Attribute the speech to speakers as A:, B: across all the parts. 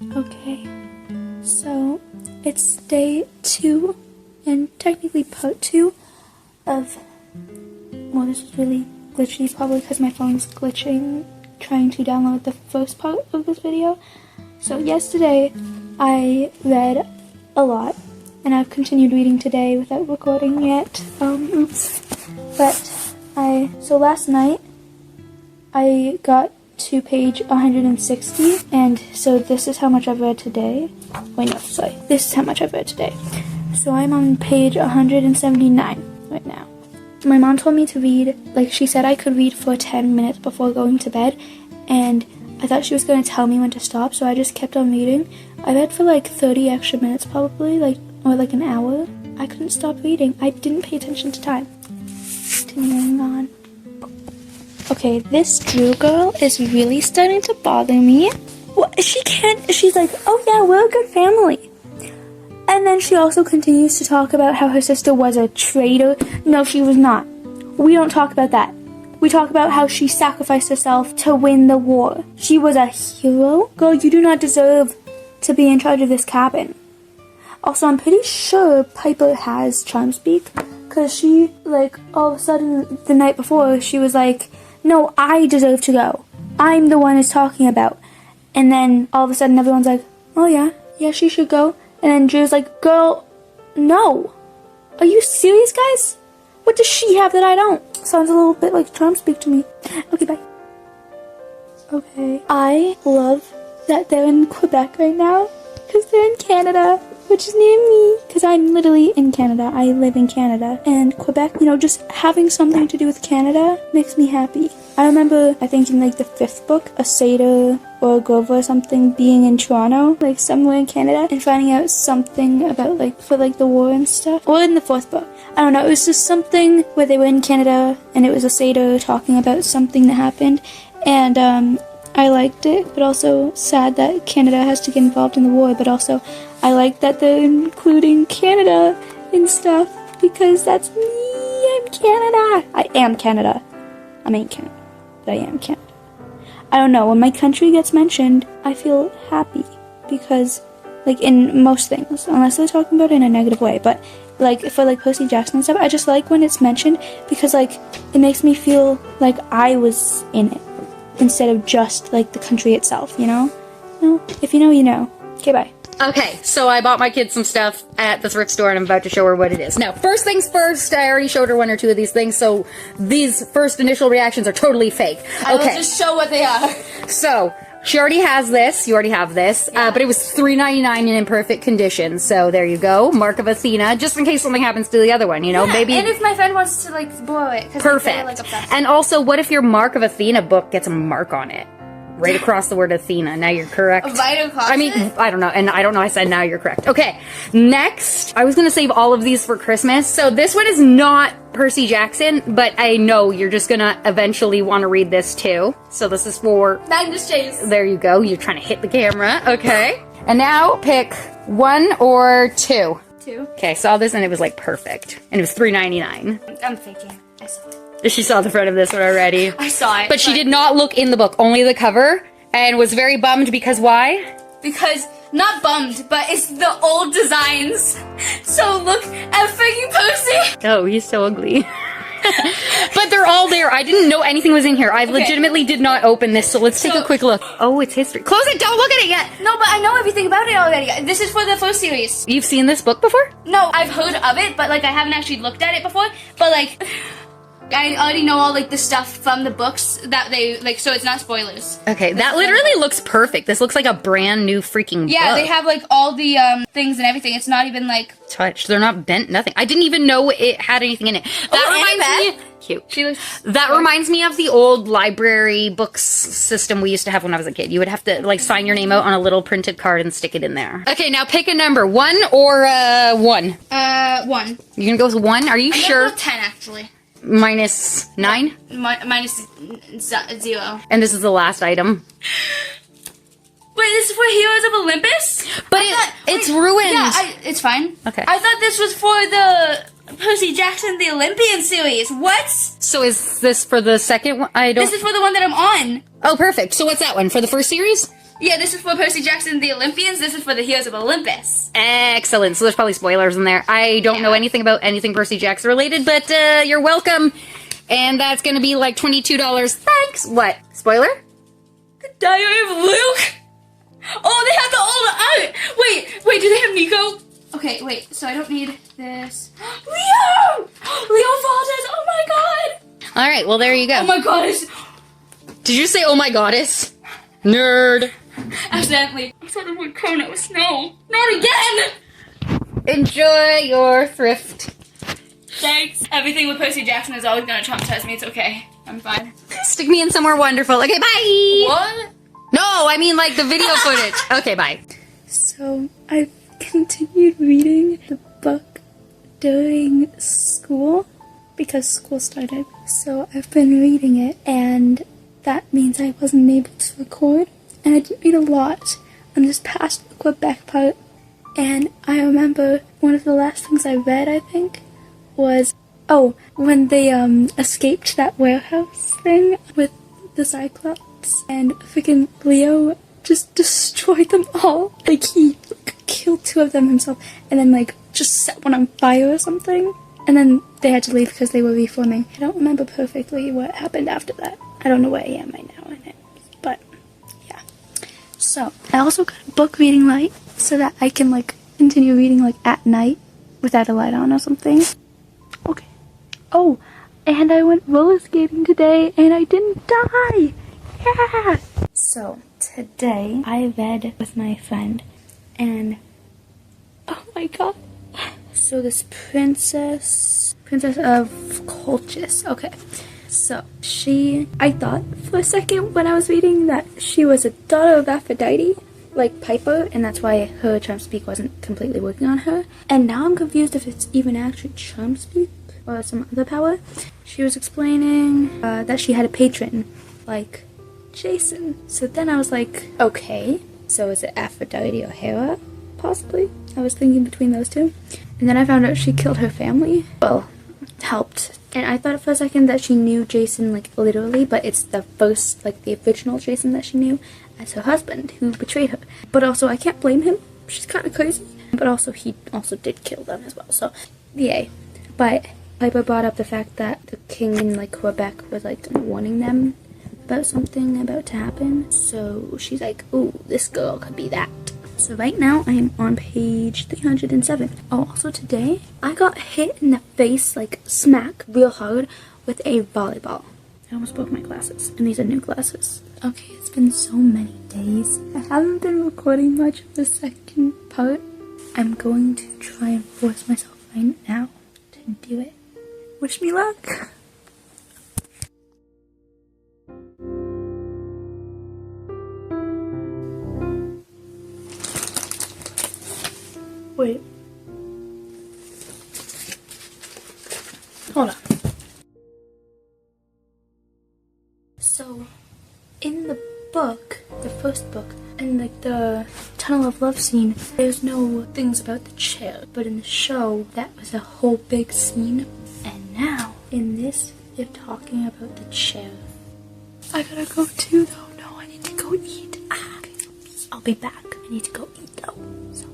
A: Okay, so it's day 2 and technically part 2 of, well, this is really glitchy probably because my phone's glitching trying to download the first part of this video. So yesterday I read a lot and I've continued reading today without recording yet. Oops. But so last night I got to page 160, and so this is how much I've read today. Wait, no, sorry. This is how much I've read today. So I'm on page 179 right now. My mom told me to read, like she said I could read for 10 minutes before going to bed, and I thought she was going to tell me when to stop, so I just kept on reading. I read for like 30 extra minutes probably, or like an hour. I couldn't stop reading. I didn't pay attention to time. Continuing on. Okay, this Drew girl is really starting to bother me. Well, she's like, oh yeah, we're a good family. And then she also continues to talk about how her sister was a traitor. No, she was not. We don't talk about that. We talk about how she sacrificed herself to win the war. She was a hero. Girl, you do not deserve to be in charge of this cabin. Also, I'm pretty sure Piper has charm speak, because she, like, all of a sudden, the night before, she was like, no, I deserve to go. I'm the one who's talking about. And then all of a sudden everyone's like, oh yeah, she should go. And then Drew's like, girl, no. Are you serious, guys? What does she have that I don't? Sounds a little bit like charm speak to me. Okay, bye. Okay. I love that they're in Quebec right now, because they're in Canada, which is near me, because I'm literally in Canada. I live in Canada. And Quebec, just having something to do with Canada makes me happy. I remember, I think in like the 5th book, a satyr or a Grover or something being in Toronto, like somewhere in Canada, and finding out something about for the war and stuff. Or in the 4th book. I don't know, it was just something where they were in Canada and it was a satyr talking about something that happened. And I liked it, but also sad that Canada has to get involved in the war, but also I like that they're including Canada and stuff, because that's me. I'm Canada. I am Canada. I ain't Canada, but I am Canada. I don't know, when my country gets mentioned, I feel happy, because, in most things, unless they're talking about it in a negative way, but, for, Percy Jackson and stuff, I just like when it's mentioned, because, it makes me feel like I was in it, instead of just, the country itself, you know? No? If you know, you know. Okay, bye.
B: Okay, so I bought my kid some stuff at the thrift store and I'm about to show her what it is. Now, first things first, I already showed her 1 or 2 of these things, so these first initial reactions are totally fake.
A: I will just show what they are.
B: So, she already has this, you already have this, but it was $3.99 in imperfect condition, so there you go. Mark of Athena, just in case something happens to the other one, maybe.
A: And if my friend wants to, borrow it.
B: Perfect. And also, what if your Mark of Athena book gets a mark on it? Right across the word Athena. Now you're correct.
A: Right across
B: I don't know. And I don't know I said now you're correct. Okay. Next, I was going to save all of these for Christmas. So this one is not Percy Jackson, but I know you're just going to eventually want to read this too. So this is for
A: Magnus Chase.
B: There you go. You're trying to hit the camera. Okay. And now pick 1 or 2.
A: 2.
B: Okay. I saw this and it was perfect. And it was $3.99.
A: I'm faking. I saw it.
B: She saw the front of this one already.
A: I saw it.
B: But she did not look in the book, only the cover, and was very bummed because why?
A: Because, not bummed, but it's the old designs. So look at freaking Percy.
B: Oh, he's so ugly. But they're all there. I didn't know anything was in here. I legitimately did not open this, so let's take a quick look. Oh, it's history. Close it! Don't look at it yet!
A: No, but I know everything about it already. This is for the first series.
B: You've seen this book before?
A: No, I've heard of it, but I haven't actually looked at it before. But I already know all the stuff from the books that they so it's not spoilers.
B: Okay, that literally looks perfect. This looks like a brand new freaking book.
A: Yeah, they have all the things and everything. It's not even
B: touched. They're not bent. Nothing. I didn't even know it had anything in it. That reminds me. Cute.
A: She looks.
B: That reminds me of the old library books system we used to have when I was a kid. You would have to sign your name out on a little printed card and stick it in there. Okay, now pick a number. 1 or 1.
A: 1.
B: You're gonna go with 1. Are you sure?
A: I'm gonna go 10 actually.
B: Minus 9?
A: Minus 0.
B: And this is the last item.
A: Wait, this is for Heroes of Olympus?
B: But it's ruined.
A: Yeah, it's fine.
B: Okay.
A: I thought this was for the Percy Jackson the Olympian series. What?
B: So is this for the second one?
A: This is for the one that I'm on.
B: Oh, perfect. So what's that one? For the first series?
A: Yeah, this is for Percy Jackson, the Olympians. This is for the Heroes of Olympus.
B: Excellent. So there's probably spoilers in there. I don't know anything about anything Percy Jackson related, but you're welcome. And that's gonna be like $22. Thanks. What? Spoiler?
A: The Diary of Luke? Oh, they have the older art! Wait, do they have Nico? Okay, wait, so I don't need this. Leo! Leo Valdez, oh my god!
B: Alright, well there you go.
A: Oh my goddess!
B: Did you say oh my goddess? Nerd.
A: Accidentally. I thought the word Kronos. No, not again!
B: Enjoy your thrift.
A: Thanks. Everything with Percy Jackson is always gonna traumatize me. It's okay. I'm fine.
B: Stick me in somewhere wonderful. Okay, bye!
A: What?
B: No, I mean like the video footage. Okay, bye.
A: So, I've continued reading the book during school because school started. So, I've been reading it, and that means I wasn't able to record. And I didn't read a lot. I'm just past the Quebec part. And I remember one of the last things I read, I think, was, when they escaped that warehouse thing with the Cyclops. And freaking Leo just destroyed them all. Like, he killed 2 of them himself and then, like, just set one on fire or something. And then they had to leave because they were reforming. I don't remember perfectly what happened after that. I don't know where I am right now in it. But, yeah. So, I also got a book reading light so that I can, like, continue reading, like, at night without a light on or something. Okay. Oh, and I went roller skating today and I didn't die! Yeah! So, today I read with my friend, and oh my god. So this Princess of Colchis. Okay. So, I thought for a second when I was reading that she was a daughter of Aphrodite, like Piper, and that's why her charm speak wasn't completely working on her. And now I'm confused if it's even actually charm speak or some other power. She was explaining that she had a patron, like Jason. So then I was like, okay, so is it Aphrodite or Hera? Possibly. I was thinking between those two. And then I found out she killed her family. Well, helped. And I thought for a second that she knew Jason, like, literally, but it's the first, like, the original Jason that she knew as her husband, who betrayed her. But also, I can't blame him. She's kind of crazy. But also, he also did kill them as well, so, yay. But Piper brought up the fact that the king in, like, Quebec was, like, warning them about something about to happen. So she's like, ooh, this girl could be that. So right now I am on page 307. Oh, also today I got hit in the face, like smack real hard with a volleyball. I almost broke my glasses, and these are new glasses. Okay, it's been so many days. I haven't been recording much of the second part. I'm going to try and force myself right now to do it. Wish me luck. Wait. Hold on. So, in the book, the first book, in like the Tunnel of Love scene, there's no things about the chair. But in the show, that was a whole big scene. And now, in this, they're talking about the chair. I gotta go too, though. No, I need to go eat. Okay. I'll be back. I need to go eat, though. So.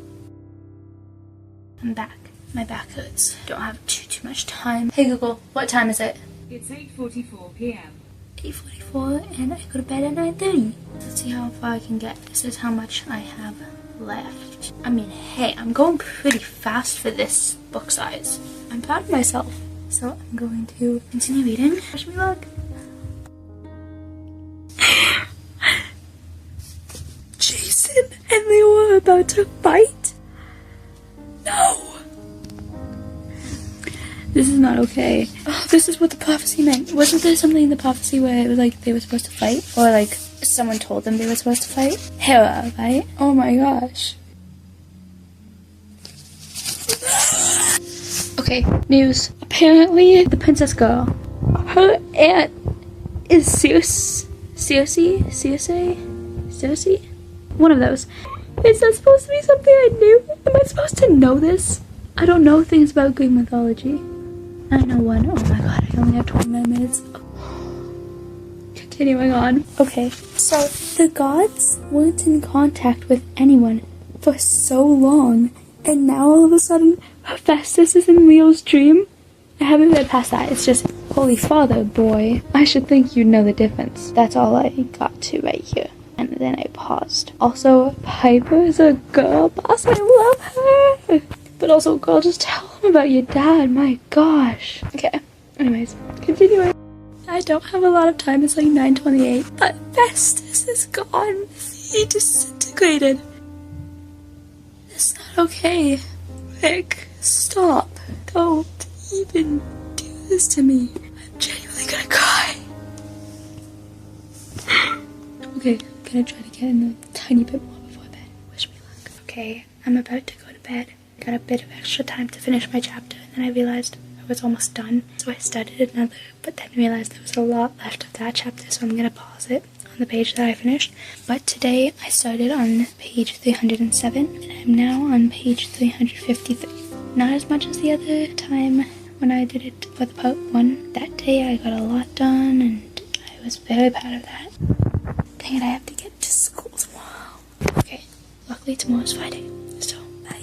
A: I'm back. My back hurts. Don't have too much time. Hey Google, what time is it?
C: It's 8:44 p.m.
A: 8:44, and I go to bed at 9:30. Let's see how far I can get. This is how much I have left. I mean, hey, I'm going pretty fast for this book size. I'm proud of myself. So I'm going to continue reading. Wish me luck. Jason and they were about to fight? No! This is not okay. Oh, this is what the prophecy meant. Wasn't there something in the prophecy where it was like they were supposed to fight? Or like someone told them they were supposed to fight? Hera, right? Oh my gosh. Okay, news. Apparently, the princess girl, her aunt is Circe? One of those. Is that supposed to be something I knew? Am I supposed to know this? I don't know things about Greek mythology. I know one. Oh my god, I only have 29 minutes. continuing on. Okay, so the gods weren't in contact with anyone for so long, and now all of a sudden, Hephaestus is in Leo's dream? I haven't read past that. It's just, Holy Father, boy. I should think you'd know the difference. That's all I got to right here. And then I paused. Also, Piper is a girl boss. I love her. But also, girl, just tell him about your dad. My gosh. Okay. Anyways, continuing. I don't have a lot of time. It's like 9:28. But Festus is gone. He disintegrated. It's not okay. Rick, stop. Don't even do this to me. I'm genuinely gonna cry. Okay, I'm gonna try to get in a tiny bit more before bed. Wish me luck. Okay, I'm about to go to bed. Got a bit of extra time to finish my chapter, and then I realized I was almost done. So I started another, but then realized there was a lot left of that chapter, so I'm gonna pause it on the page that I finished. But today I started on page 307, and I'm now on page 353. Not as much as the other time when I did it for the part 1. That day I got a lot done, and I was very proud of that. Dang it, I have to get to school tomorrow. Okay, luckily tomorrow's Friday, so bye.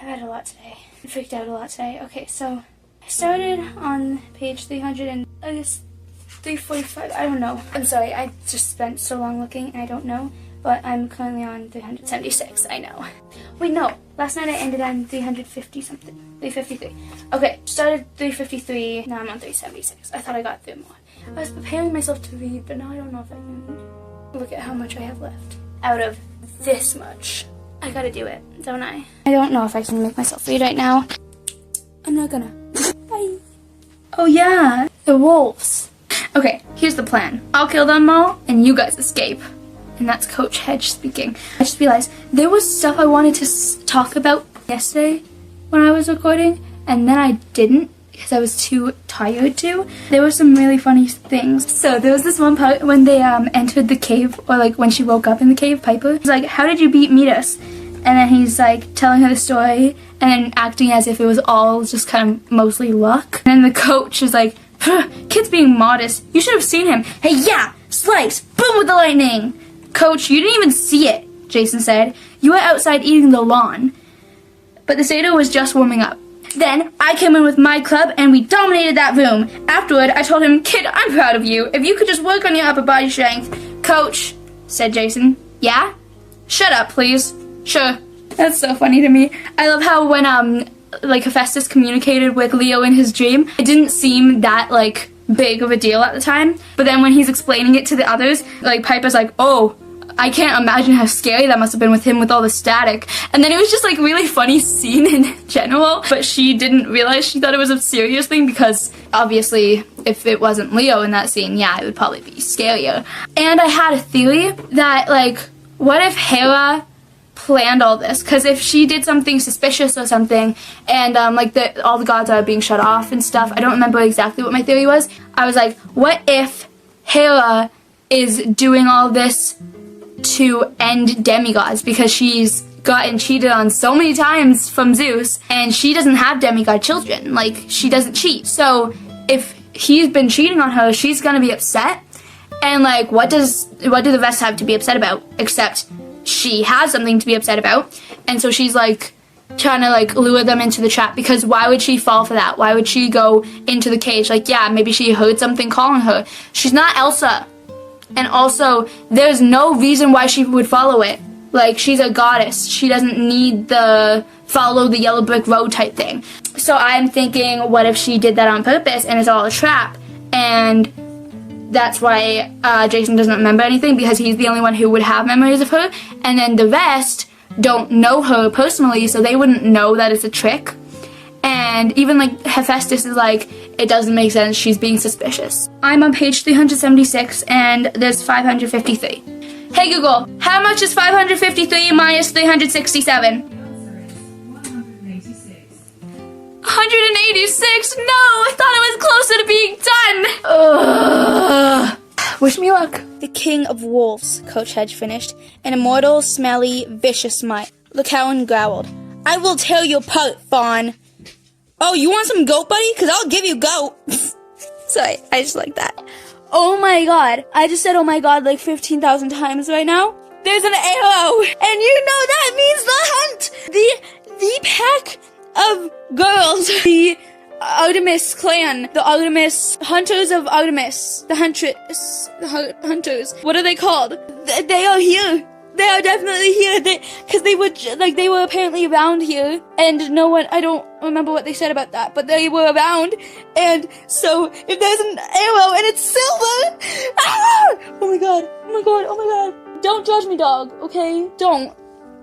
A: I've had a lot today. I freaked out a lot today. Okay, so I started on page 300 and I guess 345. I don't know. I'm sorry. I just spent so long looking and I don't know. But I'm currently on 376. I know. Wait, no. Last night I ended on 350 something. 353. Okay, started 353. Now I'm on 376. I thought I got through more. I was preparing myself to read, but now I don't know if I can read. Look at how much I have left. Out of this much. I gotta do it, don't I? I don't know if I can make myself read right now. I'm not gonna. Bye. Oh yeah, the wolves. Okay, here's the plan. I'll kill them all, and you guys escape. And that's Coach Hedge speaking. I just realized there was stuff I wanted to talk about yesterday when I was recording, and then I didn't because I was too tired to. There were some really funny things. So there was this one part when they entered the cave, or like when she woke up in the cave, Piper was like, how did you meet us? And then he's like telling her the story and then acting as if it was all just kind of mostly luck. And then the coach is like, kid's being modest. You should have seen him. Hey, yeah, slice, boom with the lightning. Coach, you didn't even see it, Jason said. You were outside eating the lawn. But the Sado was just warming up. Then I came in with my club and we dominated that room. Afterward, I told him, kid, I'm proud of you. If you could just work on your upper body strength. Coach, said Jason. Yeah? Shut up, please. Sure. That's so funny to me. I love how when like Hephaestus communicated with Leo in his dream, it didn't seem that like big of a deal at the time. But then when he's explaining it to the others, like Piper's like, oh, I can't imagine how scary that must have been with him with all the static. And then it was just like really funny scene in general, but she didn't realize, she thought it was a serious thing because obviously if it wasn't Leo in that scene, yeah, it would probably be scarier. And I had a theory that like, what if Hera planned all this? Because if she did something suspicious or something and like all the gods are being shut off and stuff, I don't remember exactly what my theory was. I was like, what if Hera is doing all this to end demigods because she's gotten cheated on so many times from Zeus and she doesn't have demigod children, like she doesn't cheat. So if he's been cheating on her, she's gonna be upset, and like what do the rest have to be upset about except she has something to be upset about? And so she's like trying to like lure them into the trap, because why would she fall for that? Why would she go into the cage? Like, yeah, maybe she heard something calling her. She's not Elsa. And also, there's no reason why she would follow it. Like, she's a goddess. She doesn't need the follow the yellow brick road type thing. So I'm thinking, what if she did that on purpose and it's all a trap? And that's why Jason doesn't remember anything, because he's the only one who would have memories of her. And then the rest don't know her personally, so they wouldn't know that it's a trick. And even like Hephaestus is like, it doesn't make sense, she's being suspicious. I'm on page 376 and there's 553. Hey Google, how much is 553 minus 367? 186. No, I thought it was closer to being done. Ugh. Wish me luck. The king of wolves, Coach Hedge finished, an immortal, smelly, vicious smite. LeCowan growled. I will tear you apart, fawn. Oh, you want some goat, buddy? Because I'll give you goat. Sorry, I just like that. Oh my god. I just said oh my god like 15,000 times right now. There's an arrow. And you know that means the hunt. The pack of girls. The Artemis clan. The Artemis hunters of Artemis. The hunters. What are they called? They are here. They are definitely here. Because they were apparently around here, and no one. I don't remember what they said about that, but they were around, and so if there's an arrow and it's silver, oh my god, oh my god, oh my god! Don't judge me, dog. Okay, don't.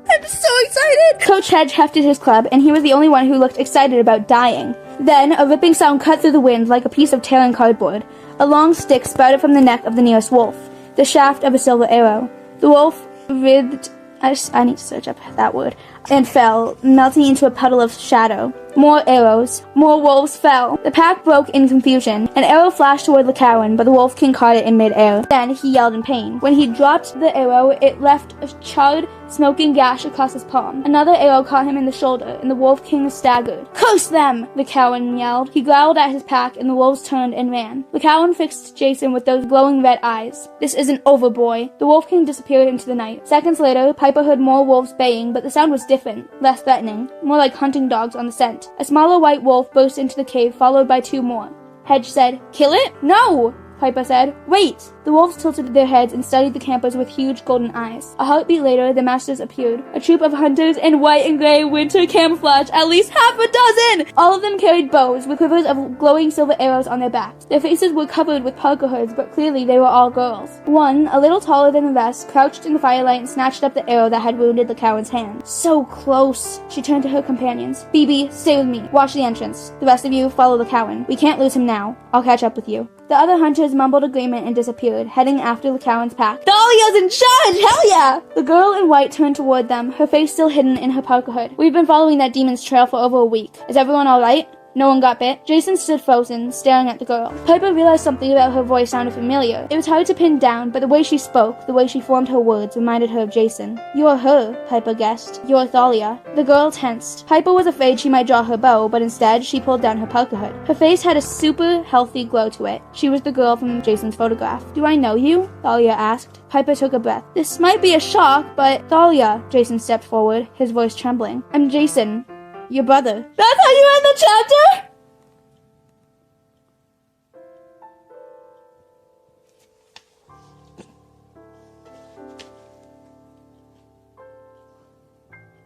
A: I'm so excited. Coach Hedge hefted his club, and he was the only one who looked excited about dying. Then a ripping sound cut through the wind like a piece of tearing cardboard. A long stick sprouted from the neck of the nearest wolf, the shaft of a silver arrow. The wolf writhed, I need to search up that word, and fell, melting into a puddle of shadow. More arrows. More wolves fell. The pack broke in confusion. An arrow flashed toward LeCowan, but the Wolf King caught it in midair. Then he yelled in pain. When he dropped the arrow, it left a charred, smoking gash across his palm. Another arrow caught him in the shoulder, and the Wolf King staggered. Curse them! LeCowan yelled. He growled at his pack, and the wolves turned and ran. LeCowan fixed Jason with those glowing red eyes. This isn't over, boy. The Wolf King disappeared into the night. Seconds later, Piper heard more wolves baying, but the sound was different, less threatening, more like hunting dogs on the scent. A smaller white wolf burst into the cave, followed by two more. Hedge said, Kill it? No! Piper said. Wait! The wolves tilted their heads and studied the campers with huge golden eyes. A heartbeat later, the masters appeared. A troop of hunters in white and gray winter camouflage, at least half a dozen! All of them carried bows, with quivers of glowing silver arrows on their backs. Their faces were covered with parka hoods, but clearly they were all girls. One, a little taller than the rest, crouched in the firelight and snatched up the arrow that had wounded LeCowan's hand. So close! She turned to her companions. Phoebe, stay with me. Watch the entrance. The rest of you, follow LeCowan. We can't lose him now. I'll catch up with you. The other hunters mumbled agreement and disappeared, heading after LeCowan's pack. Dahlia's in charge! Hell yeah! The girl in white turned toward them, her face still hidden in her parka hood. We've been following that demon's trail for over a week. Is everyone alright? No one got bit? Jason stood frozen, staring at the girl. Piper realized something about her voice sounded familiar. It was hard to pin down, but the way she spoke, the way she formed her words, reminded her of Jason. You're her, Piper guessed. You're Thalia. The girl tensed. Piper was afraid she might draw her bow, but instead, she pulled down her parka hood. Her face had a super healthy glow to it. She was the girl from Jason's photograph. Do I know you? Thalia asked. Piper took a breath. This might be a shock, but Thalia, Jason stepped forward, his voice trembling. I'm Jason. Your brother. That's how you end the chapter?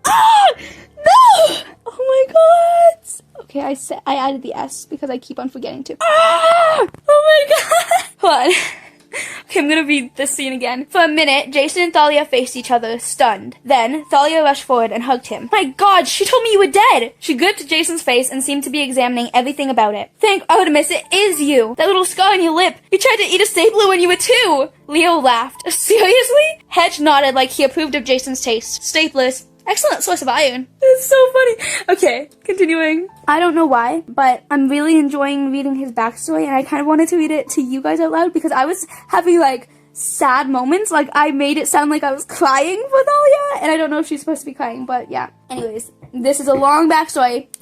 A: Ah! No! Oh my god! Okay, I added the S because I keep on forgetting to. Ah! Oh my god! Hold on. Okay, I'm gonna read this scene again. For a minute, Jason and Thalia faced each other, stunned. Then, Thalia rushed forward and hugged him. My god, she told me you were dead! She gripped Jason's face and seemed to be examining everything about it. Thank Artemis, it is you! That little scar on your lip! You tried to eat a stapler when you were 2! Leo laughed. Seriously? Hedge nodded like he approved of Jason's taste. Staplers. Excellent source of iron. It's so funny. Okay, continuing. I don't know why, but I'm really enjoying reading his backstory, and I kind of wanted to read it to you guys out loud because I was having, like, sad moments. Like, I made it sound like I was crying for Thalia, and I don't know if she's supposed to be crying, but yeah. Anyways, this is a long backstory.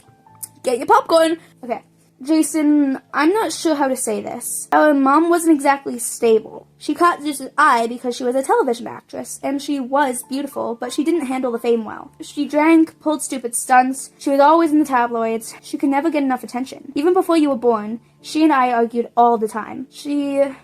A: Get your popcorn. Okay. Jason, I'm not sure how to say this. Our mom wasn't exactly stable. She caught Zeus's eye because she was a television actress, and she was beautiful, but she didn't handle the fame well. She drank, pulled stupid stunts, she was always in the tabloids, she could never get enough attention. Even before you were born, she and I argued all the time. She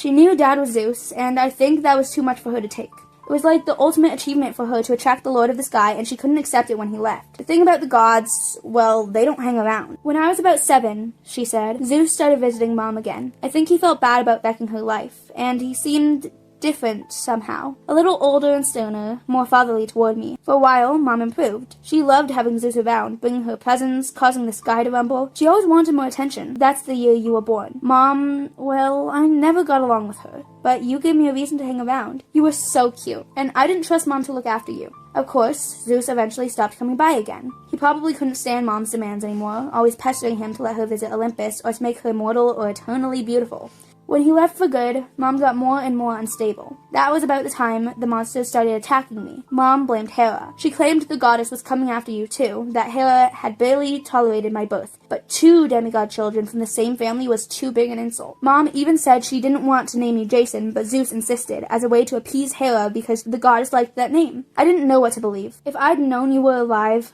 A: knew Dad was Zeus, and I think that was too much for her to take. It was like the ultimate achievement for her to attract the Lord of the Sky, and she couldn't accept it when he left. The thing about the gods, well, they don't hang around. When I was about 7, she said, Zeus started visiting Mom again. I think he felt bad about wrecking her life, and he seemed different somehow. A little older and sterner, more fatherly toward me. For a while, Mom improved. She loved having Zeus around, bringing her presents, causing the sky to rumble. She always wanted more attention. That's the year you were born. Mom, well, I never got along with her. But you gave me a reason to hang around. You were so cute, and I didn't trust Mom to look after you. Of course, Zeus eventually stopped coming by again. He probably couldn't stand Mom's demands anymore, always pestering him to let her visit Olympus or to make her immortal or eternally beautiful. When he left for good, Mom got more and more unstable. That was about the time the monsters started attacking me. Mom blamed Hera. She claimed the goddess was coming after you too, that Hera had barely tolerated my birth. But 2 demigod children from the same family was too big an insult. Mom even said she didn't want to name you Jason, but Zeus insisted, as a way to appease Hera because the goddess liked that name. I didn't know what to believe. If I'd known you were alive,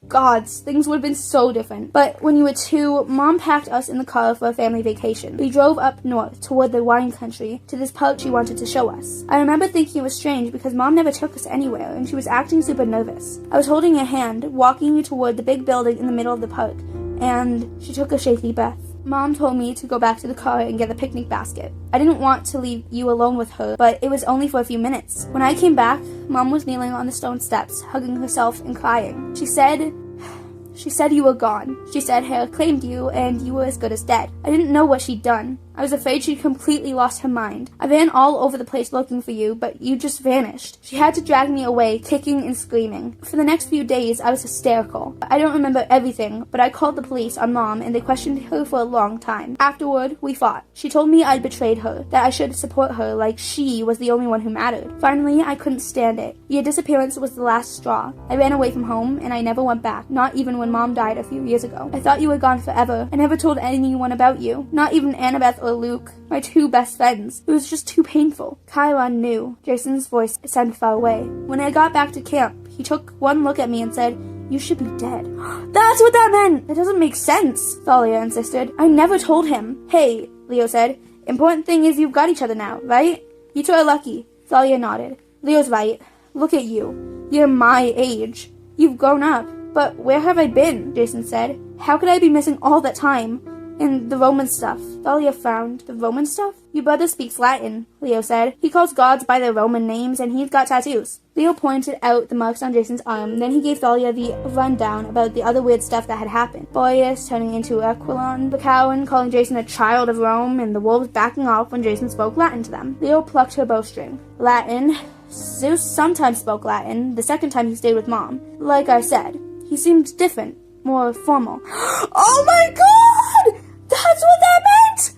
A: gods, things would have been so different. But when you were 2, Mom packed us in the car for a family vacation. We drove up north toward the wine country to this park she wanted to show us. I remember thinking it was strange because Mom never took us anywhere and she was acting super nervous. I was holding her hand, walking you toward the big building in the middle of the park, and she took a shaky breath. Mom told me to go back to the car and get the picnic basket. I didn't want to leave you alone with her, but it was only for a few minutes. When I came back, Mom was kneeling on the stone steps, hugging herself and crying. She said you were gone. She said Hera claimed you and you were as good as dead. I didn't know what she'd done. I was afraid she'd completely lost her mind. I ran all over the place looking for you, but you just vanished. She had to drag me away, kicking and screaming. For the next few days, I was hysterical. I don't remember everything, but I called the police on Mom and they questioned her for a long time. Afterward, we fought. She told me I'd betrayed her, that I should support her like she was the only one who mattered. Finally, I couldn't stand it. Your disappearance was the last straw. I ran away from home and I never went back, not even when Mom died a few years ago. I thought you were gone forever. I never told anyone about you, not even Annabeth or Luke, my 2 best friends. It was just too painful. Chiron knew. Jason's voice sounded far away. When I got back to camp, he took one look at me and said, "You should be dead." That's what that meant! That doesn't make sense, Thalia insisted. I never told him. Hey, Leo said. Important thing is you've got each other now, right? You two are lucky. Thalia nodded. Leo's right. Look at you. You're my age. You've grown up. But where have I been? Jason said. How could I be missing all that time? And the Roman stuff. Thalia frowned. The Roman stuff? Your brother speaks Latin, Leo said. He calls gods by their Roman names, and he's got tattoos. Leo pointed out the marks on Jason's arm, then he gave Thalia the rundown about the other weird stuff that had happened. Boreas turning into Aquilon, the Cowan calling Jason a child of Rome, and the wolves backing off when Jason spoke Latin to them. Leo plucked her bowstring. Latin. Zeus sometimes spoke Latin, the second time he stayed with Mom. Like I said, he seemed different, more formal. Oh my god! That's what that meant!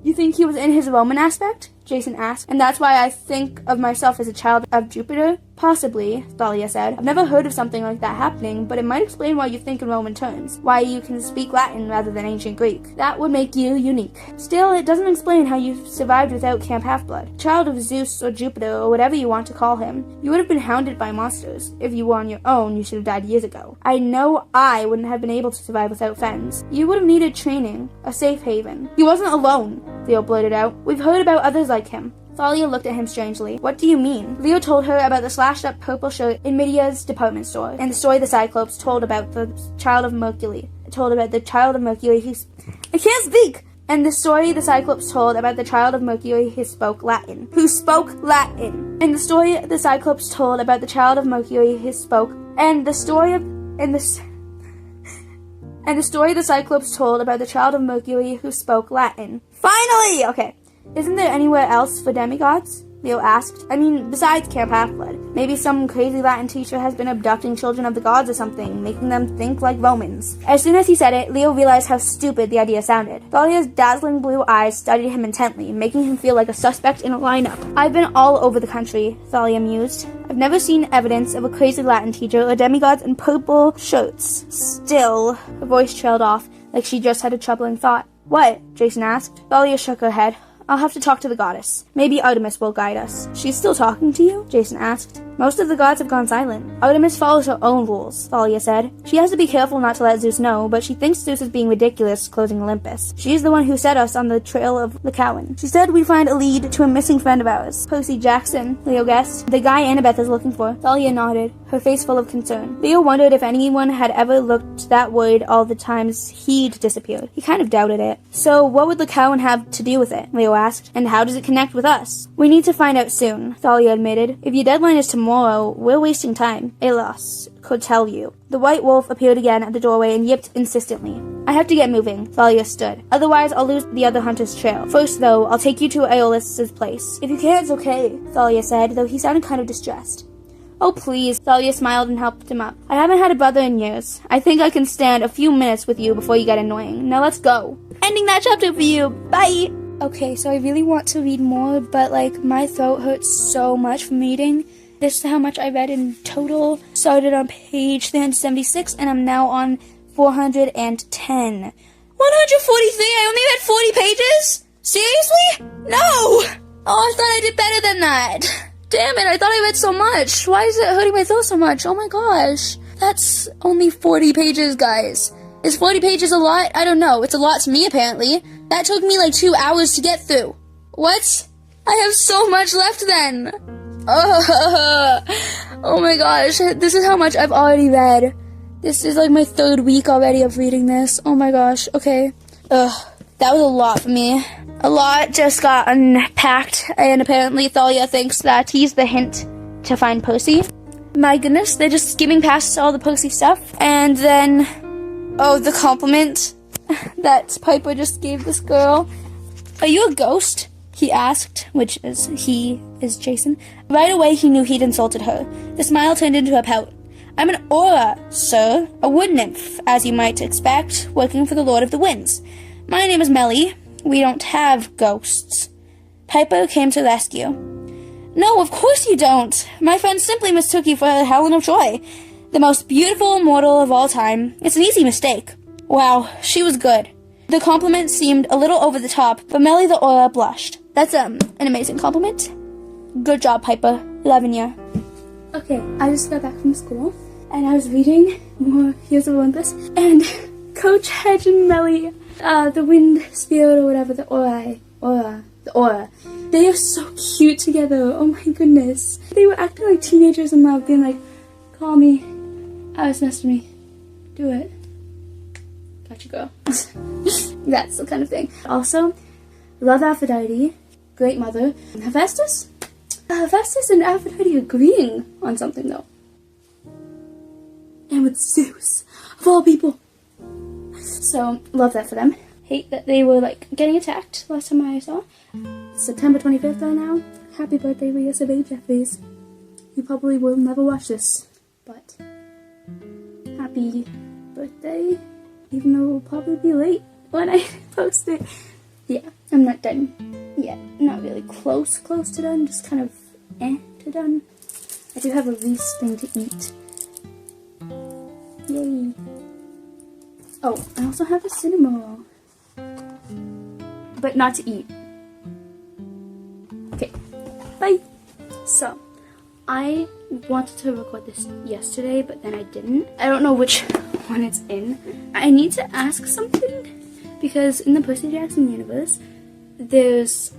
A: You think he was in his Roman aspect? Jason asked. And that's why I think of myself as a child of Jupiter? Possibly, Thalia said. I've never heard of something like that happening, but it might explain why you think in Roman terms. Why you can speak Latin rather than ancient Greek. That would make you unique. Still, it doesn't explain how you survived without Camp Half-Blood. Child of Zeus or Jupiter or whatever you want to call him. You would have been hounded by monsters. If you were on your own, you should have died years ago. I know I wouldn't have been able to survive without friends. You would have needed training. A safe haven. He wasn't alone, Theo blurted out. We've heard about others like him. Thalia looked at him strangely. What do you mean? Leo told her about the slashed-up purple shirt in Midia's department store, and the story the Cyclops told about the child of Mercury. I can't speak! And the story the Cyclops told about the child of Mercury who spoke Latin. And the story the Cyclops told about the child of Mercury who spoke... And the story the Cyclops told about the child of Mercury who spoke Latin. Finally! Okay. Isn't there anywhere else for demigods? Leo asked. I mean, besides Camp Half-Blood. Maybe some crazy Latin teacher has been abducting children of the gods or something, making them think like Romans. As soon as he said it, Leo realized how stupid the idea sounded. Thalia's dazzling blue eyes studied him intently, making him feel like a suspect in a lineup. I've been all over the country, Thalia mused. I've never seen evidence of a crazy Latin teacher or demigods in purple shirts. Still, her voice trailed off, like she just had a troubling thought. What? Jason asked. Thalia shook her head. I'll have to talk to the goddess. Maybe Artemis will guide us. She's still talking to you? Jason asked. Most of the gods have gone silent. Artemis follows her own rules, Thalia said. She has to be careful not to let Zeus know, but she thinks Zeus is being ridiculous closing Olympus. She's the one who set us on the trail of the Cowan. She said we'd find a lead to a missing friend of ours. Percy Jackson, Leo guessed. The guy Annabeth is looking for. Thalia nodded, her face full of concern. Leo wondered if anyone had ever looked that worried all the times he'd disappeared. He kind of doubted it. So what would the Cowan have to do with it? Leo asked. And how does it connect with us? We need to find out soon, Thalia admitted. If your deadline is tomorrow, we're wasting time. Alos could tell you. The white wolf appeared again at the doorway and yipped insistently. I have to get moving, Thalia stood. Otherwise, I'll lose the other hunter's trail. First, though, I'll take you to Aeolus's place. If you can't, it's okay, Thalia said, though he sounded kind of distressed. Oh, please, Thalia smiled and helped him up. I haven't had a brother in years. I think I can stand a few minutes with you before you get annoying. Now let's go. Ending that chapter for you. Bye! Okay, so I really want to read more, but like my throat hurts so much from reading. This is how much I read in total. Started on page 376 and I'm now on 410. 143? I only read 40 pages? Seriously? No! Oh, I thought I did better than that. Damn it, I thought I read so much. Why is it hurting my throat so much? Oh my gosh. That's only 40 pages, guys. Is 40 pages a lot? I don't know. It's a lot to me, apparently. That took me like 2 hours to get through. What? I have so much left then. Oh my gosh. This is how much I've already read. This is like my 3rd week already of reading this. Oh my gosh. Okay. Ugh. That was a lot for me. A lot just got unpacked, and apparently Thalia thinks that he's the hint to find Percy. My goodness, they're just skimming past all the Percy stuff. And then, oh, the compliment that Piper just gave this girl. Are you a ghost? He asked, which is, he is Jason. Right away he knew he'd insulted her. The smile turned into a pout. I'm an aura, sir. A wood nymph, as you might expect, working for the Lord of the Winds. My name is Melly. We don't have ghosts. Piper came to the rescue. No, of course you don't. My friend simply mistook you for Helen of Troy, the most beautiful mortal of all time. It's an easy mistake. Wow, she was good. The compliment seemed a little over the top, but Melly the Aura blushed. That's an amazing compliment. Good job, Piper. Loving ya. Okay, I just got back from school, and I was reading more Heroes of Olympus, and Coach Hedge and Melly, the wind spirit or whatever, the aura. They are so cute together. Oh my goodness. They were acting like teenagers in love, being like, call me. Oh, it's nice to me. Do it. Gotcha, girl. That's the kind of thing. Also, love Aphrodite. Great mother. And Hephaestus? Hephaestus and Aphrodite agreeing on something, though. And with Zeus, of all people. So, love that for them. Hate that they were, like, getting attacked last time I saw. September 25th right now. Happy birthday, Leah Survey Jeffries. You probably will never watch this, but happy birthday, even though it will probably be late when I post it. Yeah, I'm not done yet. Not really close to done, just kind of to done. I do have a Reese thing to eat. Yay. Oh, I also have a cinema roll. But not to eat. Okay, bye. So, I wanted to record this yesterday, but then I didn't. I don't know which one it's in. I need to ask something, because in the Percy Jackson universe, there's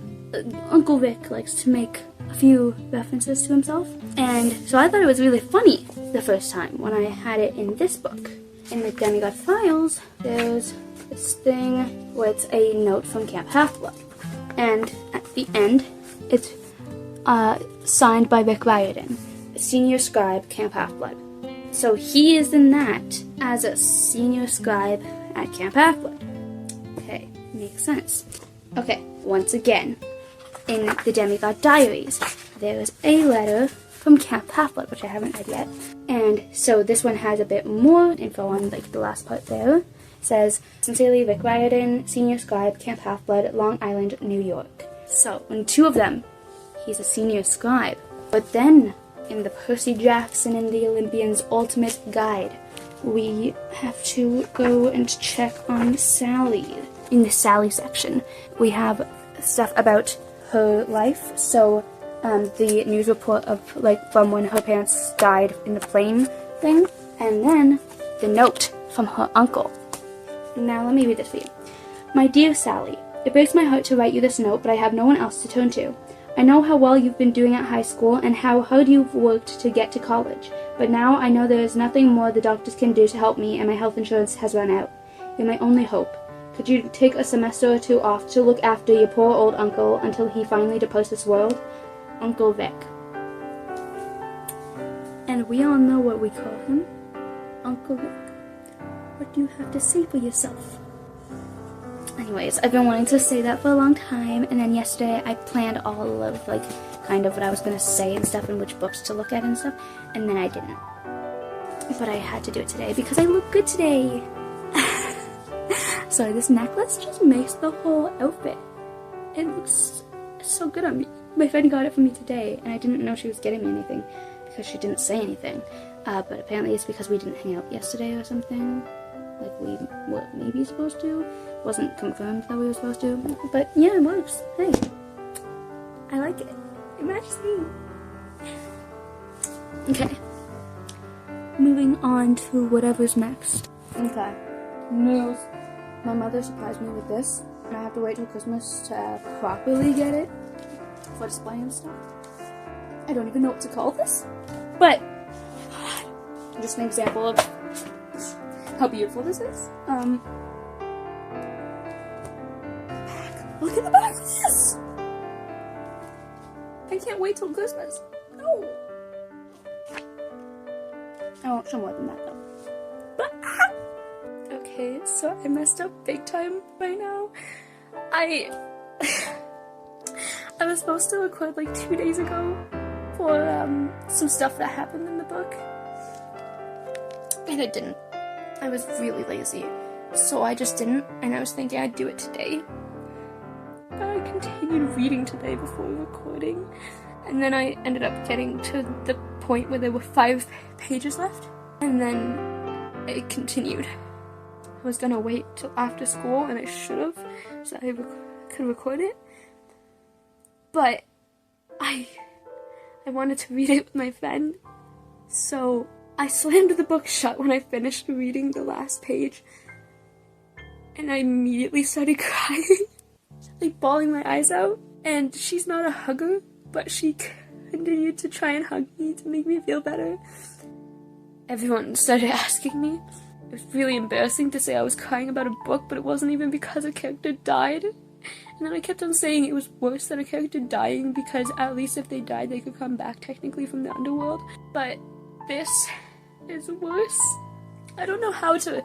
A: Uncle Rick likes to make a few references to himself, and so I thought it was really funny the first time when I had it in this book. In the Demigod Files, there's this thing where it's a note from Camp Half-Blood, and at the end, it's signed by Rick Riordan, senior scribe, Camp Half-Blood. So he is in that as a senior scribe at Camp Half-Blood. Okay, makes sense. Okay, once again, in the Demigod Diaries, there is a letter from Camp Half-Blood, which I haven't read yet. And so this one has a bit more info on like the last part there. It says, sincerely, Rick Riordan, senior scribe, Camp Half-Blood, Long Island, New York. So, in 2 of them, he's a senior scribe. But then, in the Percy Jackson and the Olympians Ultimate Guide, we have to go and check on Sally. In the Sally section, we have stuff about her life. So, the news report of, like, from when her parents died in the plane thing. And then, the note from her uncle. Now, let me read this for you. My dear Sally, it breaks my heart to write you this note, but I have no one else to turn to. I know how well you've been doing at high school and how hard you've worked to get to college, but now I know there is nothing more the doctors can do to help me and my health insurance has run out. You're my only hope. Could you take a semester or 2 off to look after your poor old uncle until he finally departs this world? Uncle Vic. And we all know what we call him. Uncle Vic. What do you have to say for yourself? Anyways, I've been wanting to say that for a long time, and then yesterday I planned all of, like, kind of what I was going to say and stuff and which books to look at and stuff, and then I didn't. But I had to do it today because I look good today. Sorry, this necklace just makes the whole outfit. It looks so good on me. My friend got it for me today, and I didn't know she was getting me anything because she didn't say anything. But apparently it's because we didn't hang out yesterday or something. Like we were maybe supposed to. Wasn't confirmed that we were supposed to. But yeah, it works. Hey. I like it. It matches me. Okay. Moving on to whatever's next. Okay. News. My mother surprised me with this, and I have to wait till Christmas to properly get it for display and stuff. I don't even know what to call this, but just an example of how beautiful this is. Look at the back of this! I can't wait till Christmas. No! I won't show more than that though. But, okay, so I messed up big time right now. I was supposed to record like 2 days ago for some stuff that happened in the book. And I didn't. I was really lazy. So I just didn't, and I was thinking I'd do it today. But I continued reading today before recording. And then I ended up getting to the point where there were 5 pages left. And then it continued. I was gonna wait till after school, and I should have, so I could record it. But I wanted to read it with my friend, so I slammed the book shut when I finished reading the last page, and I immediately started crying, like bawling my eyes out. And she's not a hugger, but she continued to try and hug me to make me feel better. Everyone started asking me. It was really embarrassing to say I was crying about a book, but it wasn't even because a character died. And then I kept on saying it was worse than a character dying, because at least if they died, they could come back technically from the underworld. But this is worse. I don't know how to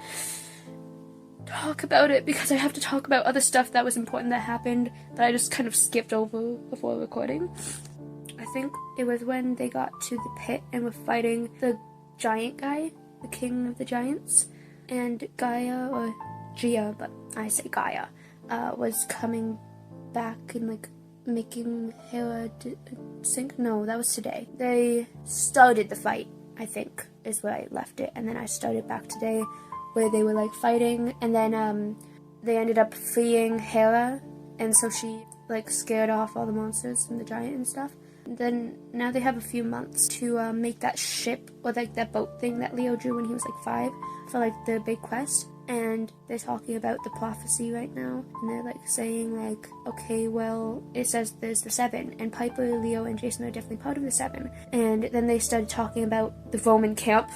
A: talk about it, because I have to talk about other stuff that was important that happened that I just kind of skipped over before recording. I think it was when they got to the pit and were fighting the giant guy, the king of the giants, and Gaia, or Gia, but I say Gaia, was coming back and like making Hera sink. No, that was today. They started the fight, I think, is where I left it, and then I started back today where they were like fighting, and then they ended up freeing Hera, and so she like scared off all the monsters and the giant and stuff. And then now they have a few months to make that ship, or like that boat thing that Leo drew when he was like 5 for like the big quest. And they're talking about the prophecy right now, and they're like saying like, okay, well, it says there's the 7, and Piper, Leo, and Jason are definitely part of the 7. And then they started talking about the Roman camp.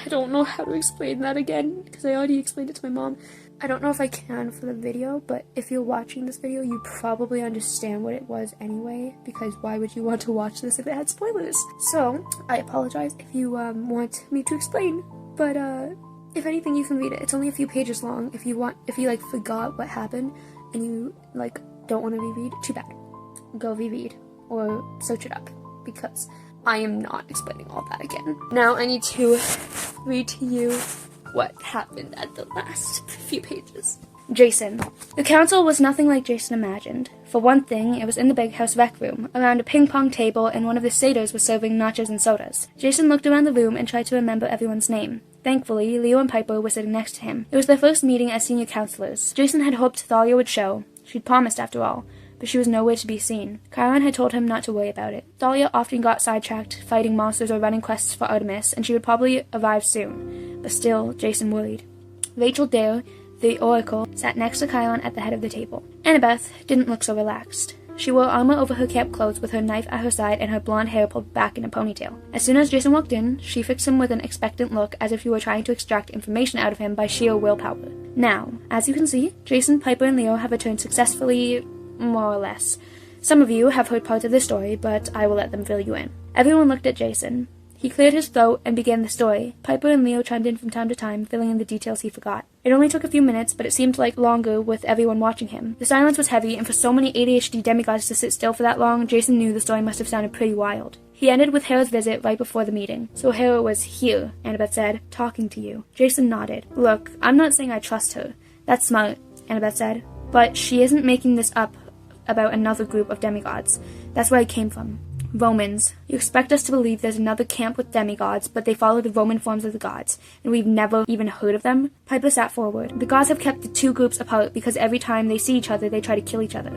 A: I don't know how to explain that again, because I already explained it to my mom. I don't know if I can for the video, but if you're watching this video, you probably understand what it was anyway, because why would you want to watch this if it had spoilers? So, I apologize if you want me to explain, but if anything, you can read it. It's only a few pages long. If you like forgot what happened and you like don't want to reread, too bad. Go reread or search it up, because I am not explaining all that again. Now I need to read to you what happened at the last few pages. Jason. The council was nothing like Jason imagined. For one thing, it was in the big house rec room, around a ping-pong table, and one of the satyrs was serving nachos and sodas. Jason looked around the room and tried to remember everyone's name. Thankfully, Leo and Piper were sitting next to him. It was their first meeting as senior counselors. Jason had hoped Thalia would show. She'd promised, after all. But she was nowhere to be seen. Chiron had told him not to worry about it. Thalia often got sidetracked, fighting monsters or running quests for Artemis, and she would probably arrive soon. But still, Jason worried. Rachel Dare, the Oracle, sat next to Chiron at the head of the table. Annabeth didn't look so relaxed. She wore armor over her camp clothes with her knife at her side and her blonde hair pulled back in a ponytail. As soon as Jason walked in, she fixed him with an expectant look, as if she were trying to extract information out of him by sheer willpower. Now, as you can see, Jason, Piper, and Leo have returned successfully, more or less. Some of you have heard parts of this story, but I will let them fill you in. Everyone looked at Jason. He cleared his throat and began the story. Piper and Leo chimed in from time to time, filling in the details he forgot. It only took a few minutes, but it seemed like longer with everyone watching him. The silence was heavy, and for so many ADHD demigods to sit still for that long, Jason knew the story must have sounded pretty wild. He ended with Hera's visit right before the meeting. So Hera was here, Annabeth said, talking to you. Jason nodded. Look, I'm not saying I trust her. That's smart, Annabeth said. But she isn't making this up about another group of demigods. That's where I came from. Romans. You expect us to believe there's another camp with demigods, but they follow the Roman forms of the gods, and we've never even heard of them? Piper sat forward. The gods have kept the two groups apart because every time they see each other, they try to kill each other.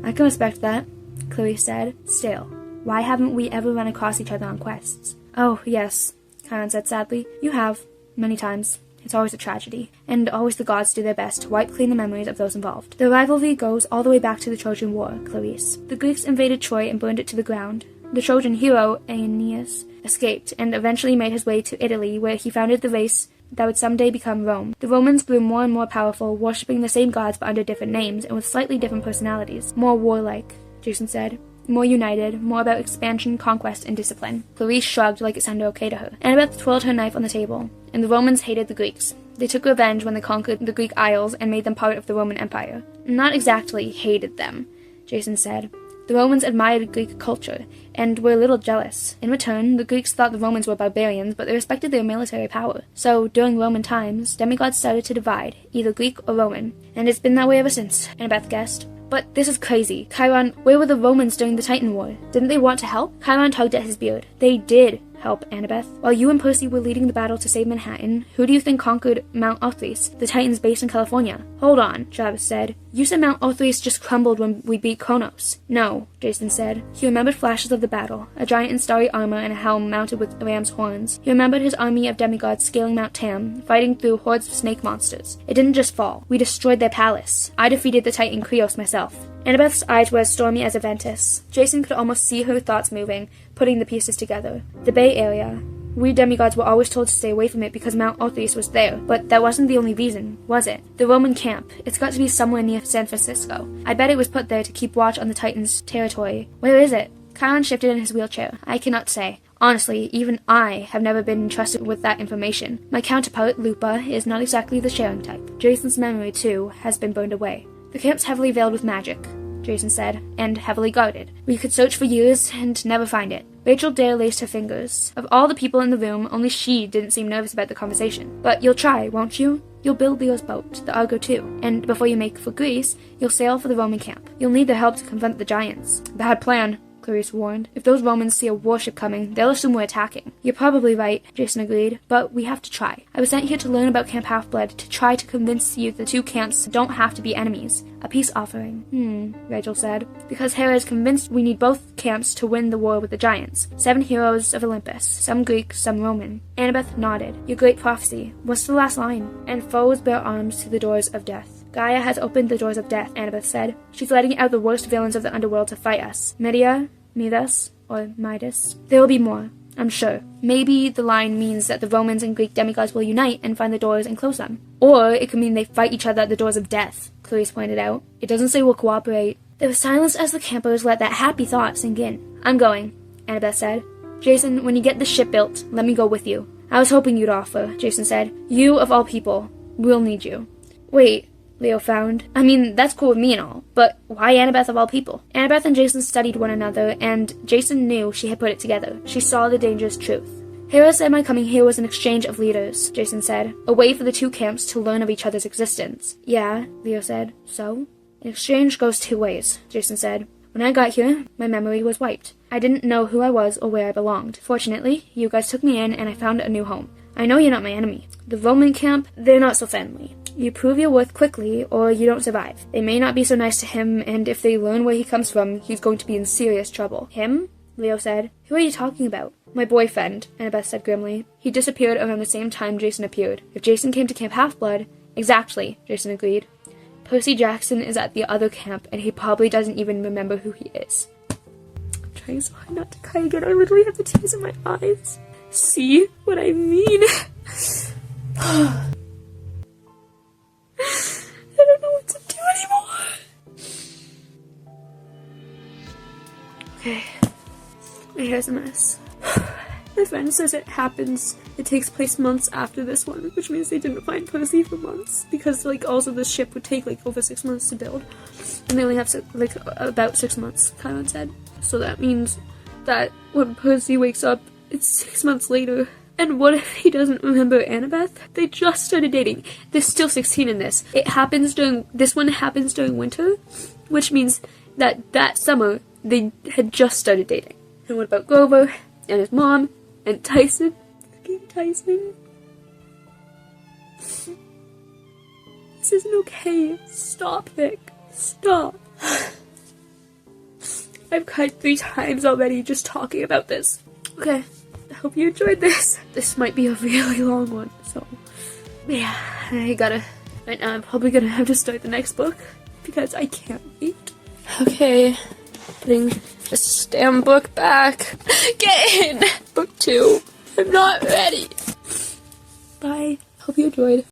A: I can respect that, Clarice said. Still, why haven't we ever run across each other on quests? Oh, yes, Chiron said sadly. You have. Many times. It's always a tragedy, and always the gods do their best to wipe clean the memories of those involved. The rivalry goes all the way back to the Trojan War, Clarice. The Greeks invaded Troy and burned it to the ground. The Trojan hero, Aeneas, escaped and eventually made his way to Italy, where he founded the race that would someday become Rome. The Romans grew more and more powerful, worshipping the same gods but under different names and with slightly different personalities. More warlike, Jason said. More united, more about expansion, conquest, and discipline. Clarice shrugged like it sounded okay to her. Annabeth twirled her knife on the table, and the Romans hated the Greeks. They took revenge when they conquered the Greek Isles and made them part of the Roman Empire. Not exactly hated them, Jason said. The Romans admired Greek culture, and were a little jealous. In return, the Greeks thought the Romans were barbarians, but they respected their military power. So, during Roman times, demigods started to divide, either Greek or Roman, and it's been that way ever since, Annabeth guessed. But this is crazy. Chiron, where were the Romans during the Titan War? Didn't they want to help? Chiron tugged at his beard. They did help, Annabeth. While you and Percy were leading the battle to save Manhattan, who do you think conquered Mount Arthurs, the Titans based in California? Hold on, Travis said. You said Mount Arthurs just crumbled when we beat Kronos. No, Jason said. He remembered flashes of the battle, a giant in starry armor and a helm mounted with ram's horns. He remembered his army of demigods scaling Mount Tam, fighting through hordes of snake monsters. It didn't just fall. We destroyed their palace. I defeated the Titan Krios myself. Annabeth's eyes were as stormy as a ventus. Jason could almost see her thoughts moving, putting the pieces together. The Bay Area. We demigods were always told to stay away from it because Mount Arthurs was there, but that wasn't the only reason, was it? The Roman camp. It's got to be somewhere near San Francisco. I bet it was put there to keep watch on the Titans' territory. Where is it? Chiron shifted in his wheelchair. I cannot say. Honestly, even I have never been entrusted with that information. My counterpart, Lupa, is not exactly the sharing type. Jason's memory, too, has been burned away. The camp's heavily veiled with magic, Jason said, and heavily guarded. We could search for years and never find it. Rachel Dare laced her fingers. Of all the people in the room, only she didn't seem nervous about the conversation. But you'll try, won't you? You'll build Leo's boat, the Argo too, and before you make for Greece, you'll sail for the Roman camp. You'll need their help to confront the giants. Bad plan, Clarice warned. If those Romans see a warship coming, they'll assume we're attacking. You're probably right, Jason agreed, but we have to try. I was sent here to learn about Camp Half-Blood, to try to convince you the two camps don't have to be enemies. A peace offering. Rachel said. Because Hera is convinced we need both camps to win the war with the giants. 7 heroes of Olympus, some Greek, some Roman. Annabeth nodded. Your great prophecy. What's the last line? And foes bear arms to the doors of death. Gaia has opened the doors of death, Annabeth said. She's letting out the worst villains of the underworld to fight us. Medea, Midas, or Midas. There will be more, I'm sure. Maybe the line means that the Romans and Greek demigods will unite and find the doors and close them. Or it could mean they fight each other at the doors of death, Clarice pointed out. It doesn't say we'll cooperate. There was silence as the campers let that happy thought sink in. I'm going, Annabeth said. Jason, when you get the ship built, let me go with you. I was hoping you'd offer, Jason said. You, of all people, we'll need you. Wait, Leo found. I mean, that's cool with me and all, but why Annabeth of all people? Annabeth and Jason studied one another, and Jason knew she had put it together. She saw the dangerous truth. Hera said my coming here was an exchange of leaders, Jason said. A way for the two camps to learn of each other's existence. Yeah, Leo said. So? An exchange goes 2 ways, Jason said. When I got here, my memory was wiped. I didn't know who I was or where I belonged. Fortunately, you guys took me in and I found a new home. I know you're not my enemy. The Roman camp, they're not so friendly. You prove your worth quickly, or you don't survive. They may not be so nice to him, and if they learn where he comes from, he's going to be in serious trouble. Him? Leo said. Who are you talking about? My boyfriend, Annabeth said grimly. He disappeared around the same time Jason appeared. If Jason came to Camp Half-Blood... Exactly, Jason agreed. Percy Jackson is at the other camp, and he probably doesn't even remember who he is. I'm trying so hard not to cry again. I literally have the tears in my eyes. See what I mean? I don't know what to do anymore. Okay. My hair's a mess. My friend says it takes place months after this one, which means they didn't find Percy for months, because, also the ship would take, over 6 months to build, and they only have, about 6 months, Chiron said. So that means that when Percy wakes up, it's 6 months later. And what if he doesn't remember Annabeth? They just started dating. There's still 16 in this. This one happens during winter, which means
D: that summer they had just started dating. And what about Grover and his mom and Tyson? Fucking Tyson. This isn't okay. Stop, Vic. Stop. I've cried 3 times already just talking about this. Okay, I hope you enjoyed this. This might be a really long one, so yeah, right now I'm probably gonna have to start the next book because I can't wait. Okay, putting the STEM book back. Get in! Book 2. I'm not ready. Bye. Hope you enjoyed.